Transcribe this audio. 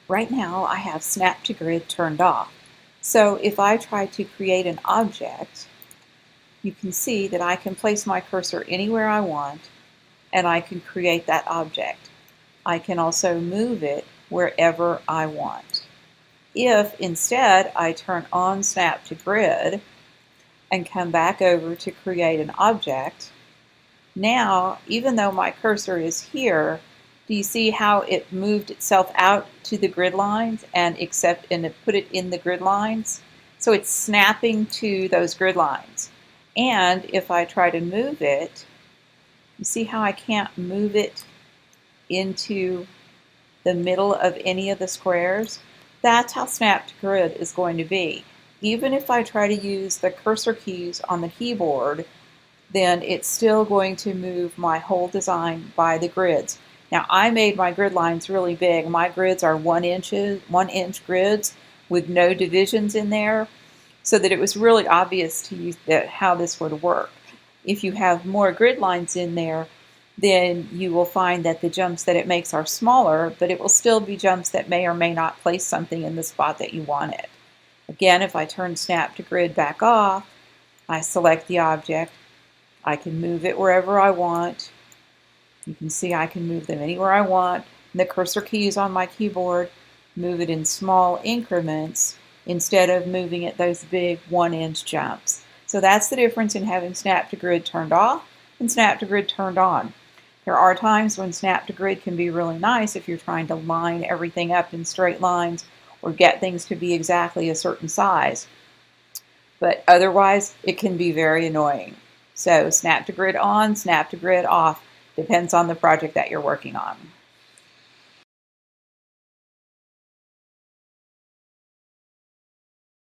Right now I have Snap to Grid turned off. So if I try to create an object, you can see that I can place my cursor anywhere I want and I can create that object. I can also move it wherever I want. If instead I turn on Snap to Grid and come back over to create an object, now even though my cursor is here, do you see how it moved itself out to the grid lines and it put it in the grid lines? So it's snapping to those grid lines. And if I try to move it, you see how I can't move it into the middle of any of the squares? That's how Snap to Grid is going to be. Even if I try to use the cursor keys on the keyboard, then it's still going to move my whole design by the grids. Now I made my grid lines really big. My grids are 1 inch grids with no divisions in there, so that it was really obvious to you how this would work. If you have more grid lines in there, then you will find that the jumps that it makes are smaller, but it will still be jumps that may or may not place something in the spot that you want it. Again, if I turn Snap to Grid back off, I select the object, I can move it wherever I want. You can see I can move them anywhere I want. And the cursor keys on my keyboard move it in small increments instead of moving at those big 1 inch jumps. So that's the difference in having Snap to Grid turned off and Snap to Grid turned on. There are times when Snap to Grid can be really nice if you're trying to line everything up in straight lines or get things to be exactly a certain size. But otherwise, it can be very annoying. So Snap to Grid on, Snap to Grid off, depends on the project that you're working on.